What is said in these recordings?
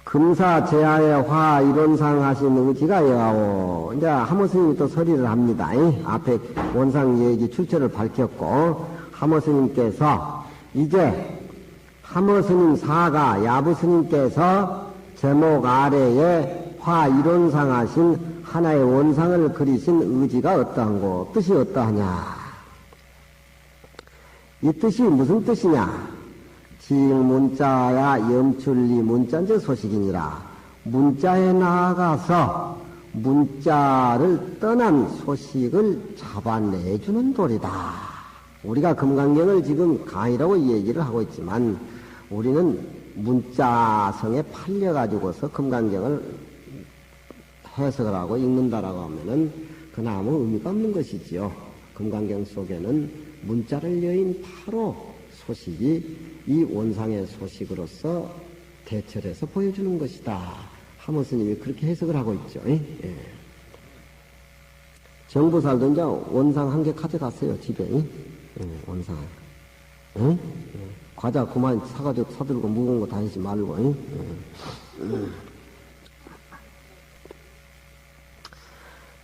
금사 제하의 화 이론상 하신 의지가 여하오. 이제 하모 스님이 또 서리를 합니다. 앞에 원상 얘기 출처를 밝혔고, 하모 스님께서 이제 하모 스님 사가 야부 스님께서 제목 아래에 화 이론상 하신 하나의 원상을 그리신 의지가 어떠한고, 뜻이 어떠하냐. 이 뜻이 무슨 뜻이냐. 지문자야 염출리 문자인제 소식이니라. 문자에 나아가서 문자를 떠난 소식을 잡아내주는 도리다. 우리가 금강경을 지금 강의라고 얘기를 하고 있지만 우리는 문자성에 팔려가지고서 금강경을 해석을 하고 읽는다라고 하면은 그건 아무 의미가 없는 것이지요. 금강경 속에는 문자를 여인 바로 소식이 이 원상의 소식으로서 대처해서 보여주는 것이다. 하모 스님이 그렇게 해석을 하고 있죠. 예. 정부살도 이제 원상 한 개 가져갔어요, 집에. 원상. 과자 그만 사가지고 사들고 무거운 거 다니지 말고.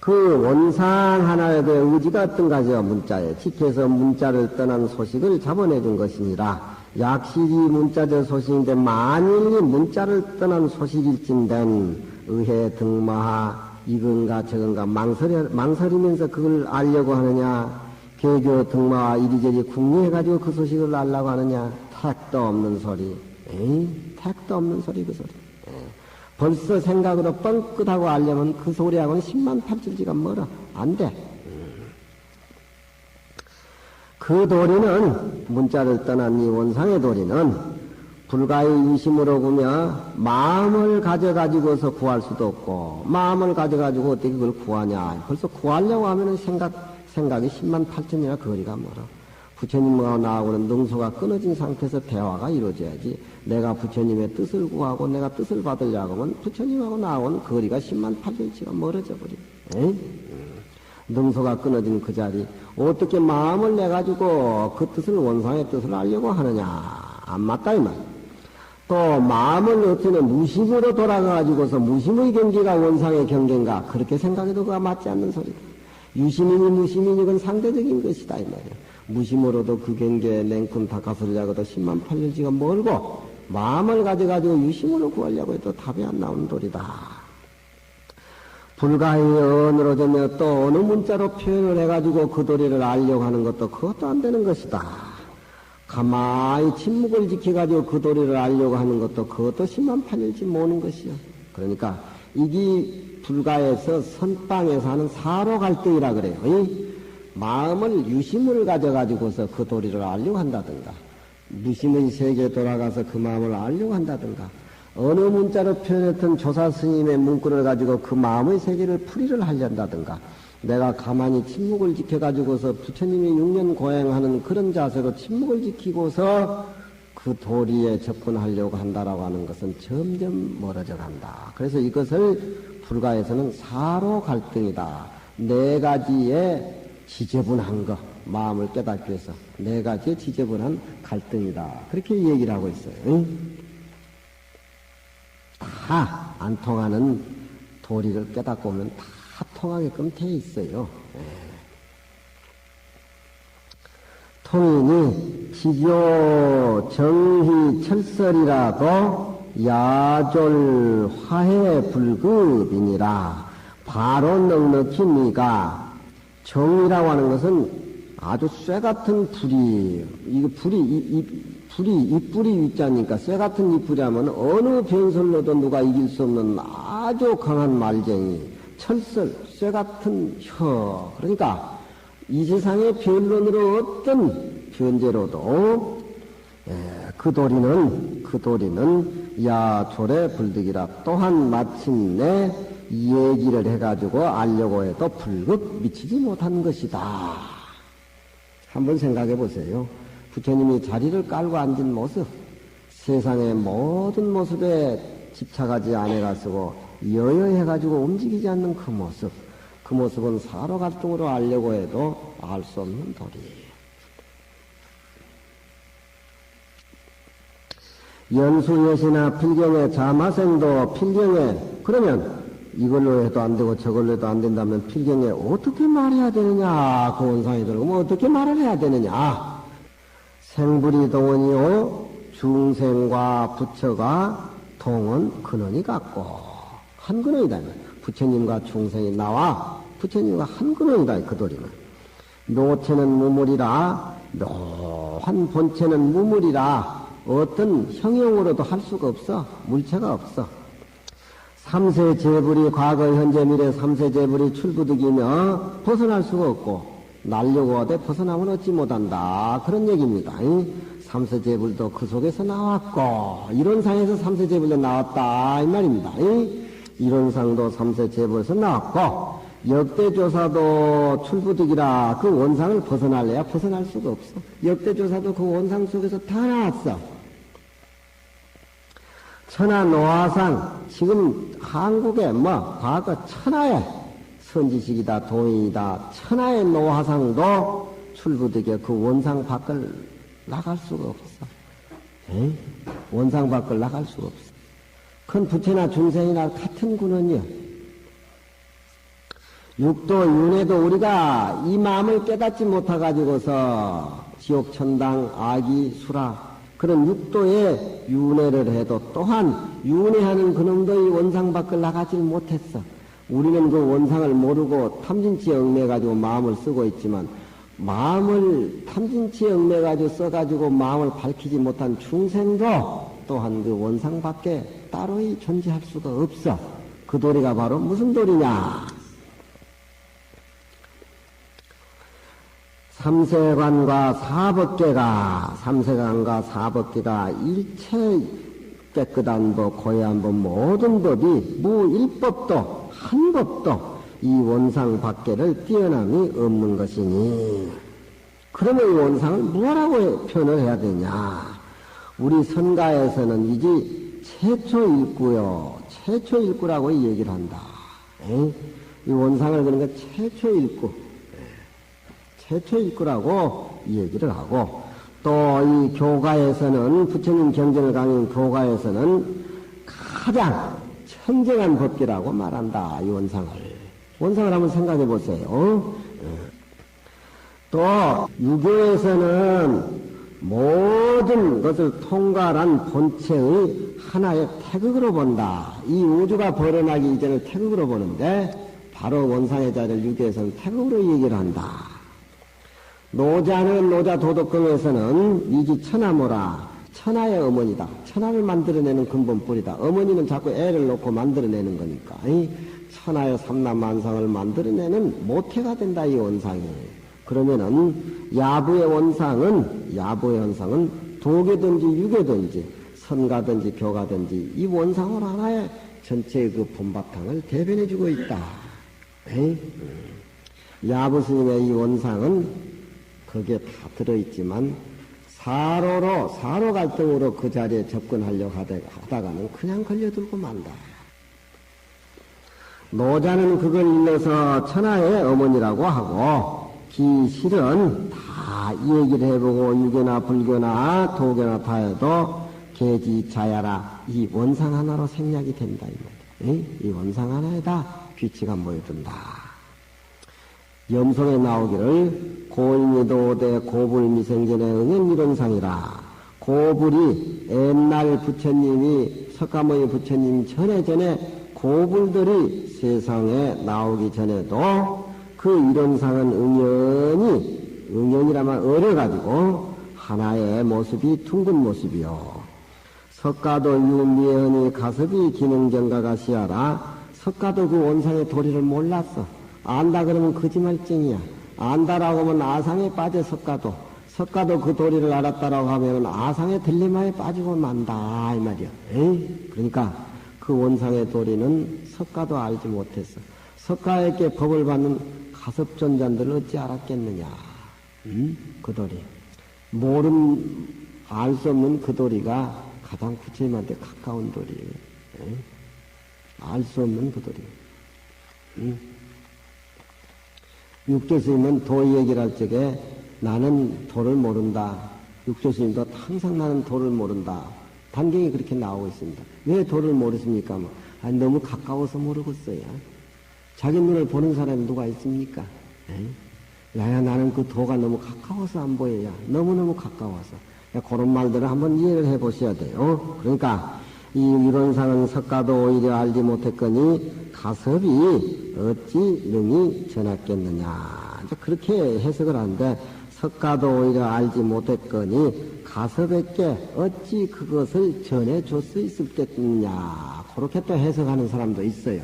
그 원상 하나에 대해 의지가 어떤가죠? 문자에 집해서 문자를 떠난 소식을 잡아내준 것이니라. 약실이 문자적 소식인데 만일 이 문자를 떠난 소식일진된 의해 등마하 이건가 저건가 망설이면서 그걸 알려고 하느냐, 개교 등마하 이리저리 궁리해가지고 그 소식을 알려고 하느냐, 택도 없는 소리. 택도 없는 소리, 그 소리. 벌써 생각으로 뻥끗하고 알려면 그 소리하고는 10만 8천지가 멀어. 안 돼. 그 도리는, 문자를 떠난 이 원상의 도리는 불가의 유심으로 보며 마음을 가져가지고서 구할 수도 없고, 마음을 가져가지고 어떻게 그걸 구하냐. 벌써 구하려고 하면은 생각이 10만 8천이나 거리가 멀어. 부처님하고 나하고는 능소가 끊어진 상태에서 대화가 이루어져야지. 내가 부처님의 뜻을 구하고 내가 뜻을 받으려고 하면 부처님하고 나하고는 거리가 10만 8천치가 멀어져 버려. 능소가 끊어진 그 자리, 어떻게 마음을 내가지고 그 뜻을, 원상의 뜻을 알려고 하느냐. 안 맞다, 이 말. 또 마음을 어쩌면 무심으로 돌아가가지고서 무심의 경계가 원상의 경계인가. 그렇게 생각해도 그가 맞지 않는 소리다. 유심이니 무심이니 그건 상대적인 것이다, 이 말이야. 무심으로도 그 경계에 냉큼 닦아서려고도 10만 8천지가 멀고, 마음을 가져가지고 유심으로 구하려고 해도 답이 안 나오는 도리다. 불가의 언어로 되며 또 어느 문자로 표현을 해가지고 그 도리를 알려고 하는 것도 그것도 안 되는 것이다. 가만히 침묵을 지켜가지고 그 도리를 알려고 하는 것도 그것도 10만 8천지 모는 것이요. 그러니까 이게 불가에서 선방에서 하는 사로 갈등이라 그래요. 마음을 유심을 가져가지고서 그 도리를 알려고 한다든가, 무심의 세계에 돌아가서 그 마음을 알려고 한다든가, 어느 문자로 표현했던 조사 스님의 문구를 가지고 그 마음의 세계를 풀이를 하려한다든가, 내가 가만히 침묵을 지켜가지고서 부처님이 6년 고행하는 그런 자세로 침묵을 지키고서 그 도리에 접근하려고 한다라고 하는 것은 점점 멀어져 간다. 그래서 이것을 불가에서는 사로 갈등이다. 네 가지의 지저분한 것, 마음을 깨닫기 위해서 네 가지의 지저분한 갈등이다. 그렇게 얘기를 하고 있어요. 다 안 통하는 도리를 깨닫고 오면 다 통하게끔 돼 있어요. 통이니 지조 정희 철설이라도 야졸 화해 불급이니라. 바로 넉넉히 니가, 정이라고 하는 것은 아주 쇠 같은 불이, 이거 이 위자니까 쇠 같은 이 불이라면 어느 변설로도 누가 이길 수 없는 아주 강한 말쟁이, 철설, 쇠 같은 혀. 그러니까 이 세상의 변론으로 어떤 변제로도 그 도리는 야졸의 불득이라. 또한 마침내 얘기를 해가지고 알려고 해도 불급 미치지 못한 것이다. 한번 생각해 보세요. 부처님이 자리를 깔고 앉은 모습, 세상의 모든 모습에 집착하지 않아가지고 여여해가지고 움직이지 않는 그 모습은 사로 갈등으로 알려고 해도 알 수 없는 도리예요. 연수여시나 필경에 자마생도 필경에 그러면 이걸로 해도 안 되고 저걸로 해도 안 된다면 필경에 어떻게 말해야 되느냐? 그 원상이 들어오면 어떻게 말을 해야 되느냐? 생불이 동원이요 중생과 부처가 동원 근원이 같고 한 근원이다. 부처님과 중생이 나와 부처님과 한 근원이다. 그 도리는 노체는 무물이라 묘한 본체는 무물이라 어떤 형용으로도 할 수가 없어. 물체가 없어. 삼세 재불이 과거 현재 미래 삼세 재불이 출부득이며 벗어날 수가 없고 날려고 하되 벗어나면 얻지 못한다. 그런 얘기입니다. 삼세 재불도 그 속에서 나왔고 이론상에서 삼세 재불도 나왔다 이 말입니다. 이론상도 삼세 재불에서 나왔고 역대조사도 출부득이라 그 원상을 벗어날래야 벗어날 수가 없어. 역대조사도 그 원상 속에서 다 나왔어. 천하 노화상 지금 한국에 과거 천하의 선지식이다 도인이다 천하의 노화상도 출부득이야 그 원상 밖을 나갈 수가 없어. 에이? 원상 밖을 나갈 수가 없어. 큰 부처나 중생이나 같은 군원이야. 육도 윤회도 우리가 이 마음을 깨닫지 못해가지고서 지옥 천당 악이 수라 그런 육도에 윤회를 해도 또한 윤회하는 그놈도 이 원상 밖을 나가질 못했어. 우리는 그 원상을 모르고 탐진치에 얽매가지고 마음을 쓰고 있지만 마음을 탐진치에 얽매가지고 써가지고 마음을 밝히지 못한 중생도 또한 그 원상 밖에 따로이 존재할 수가 없어. 그 도리가 바로 무슨 도리냐? 삼세관과 사법계가 일체 깨끗한 법, 고해한 법, 모든 법이 무일법도 한 법도 이 원상 밖에를 뛰어남이 없는 것이니 그러면 이 원상을 뭐라고 표현을 해야 되냐? 우리 선가에서는 이제 최초일구요. 최초일구라고 얘기를 한다. 이 원상을 그러니까 최초일구. 최초일구라고 얘기를 하고 또 이 교가에서는 부처님 경전을 강의한 교가에서는 가장 청정한 법기라고 말한다. 이 원상을 한번 생각해 보세요. 또 유교에서는 모든 것을 통괄한 본체의 하나의 태극으로 본다. 이 우주가 벌어나기 이전을 태극으로 보는데 바로 원상의 자리를 유교에서는 태극으로 얘기를 한다. 노자는 노자 도덕경에서는 이지 천하모라 천하의 어머니다. 천하를 만들어내는 근본 뿌리다. 어머니는 자꾸 애를 놓고 만들어내는 거니까 천하의 삼남만상을 만들어내는 모태가 된다 이 원상이. 그러면은 야부의 원상은 도계든지 유계든지 선가든지 교가든지 이 원상을 하나의 전체의 그 본바탕을 대변해주고 있다. 야부 스님의 이 원상은 거기에 다 들어있지만 사로 갈등으로 그 자리에 접근하려고 하다가는 그냥 걸려들고 만다. 노자는 그걸 일러서 천하의 어머니라고 하고 기실은 다 얘기를 해보고 유교나 불교나 도교나 다 해도 계지자야라 이 원상 하나로 생략이 된다 이 말이야. 이 원상 하나에다 귀치가 모여든다. 염송에 나오기를 고인이도대 고불미생전의 응연이론상이라. 고불이 옛날 부처님이 석가모니 부처님 전에 고불들이 세상에 나오기 전에도 그 이론상은 응연이라면 어려가지고 하나의 모습이 둥근 모습이요. 석가도 유미언이 가섭이 기능경가가 시하라. 석가도 그 원상의 도리를 몰랐어. 안다 그러면 거짓말쟁이야. 안다라고 하면 아상에 빠져 석가도 그 도리를 알았다라고 하면 아상의 딜레마에 빠지고 만다 이 말이야. 그러니까 그 원상의 도리는 석가도 알지 못했어. 석가에게 법을 받는 가섭존자들을 어찌 알았겠느냐. 그 도리. 알 수 없는 그 도리가 가장 부처님한테 가까운 도리예요. 알 수 없는 그 도리. 육조스님은 도 얘기를 할 적에 나는 도를 모른다. 육조스님도 항상 나는 도를 모른다. 단경이 그렇게 나오고 있습니다. 왜 도를 모르십니까? 너무 가까워서 모르겠어요. 자기 눈을 보는 사람이 누가 있습니까? 야야, 나는 그 도가 너무 가까워서 안 보여야. 너무너무 가까워서. 그런 말들을 한번 이해를 해 보셔야 돼요. 그러니까, 이 이론상은 석가도 오히려 알지 못했거니, 가섭이 어찌 능히 전했겠느냐. 이제 그렇게 해석을 하는데, 석가도 오히려 알지 못했거니, 가섭에게 어찌 그것을 전해줄 수 있었겠느냐. 그렇게 또 해석하는 사람도 있어요.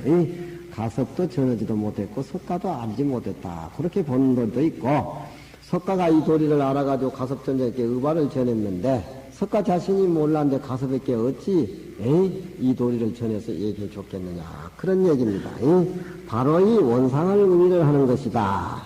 가섭도 전하지도 못했고 석가도 알지 못했다. 그렇게 보는 분도 있고, 석가가 이 도리를 알아가지고 가섭전자에게 의발을 전했는데 석가 자신이 몰랐는데 가섭에게 어찌 이 도리를 전해서 얘기해 줬겠느냐. 그런 얘기입니다. 바로 이 원상을 의미를 하는 것이다.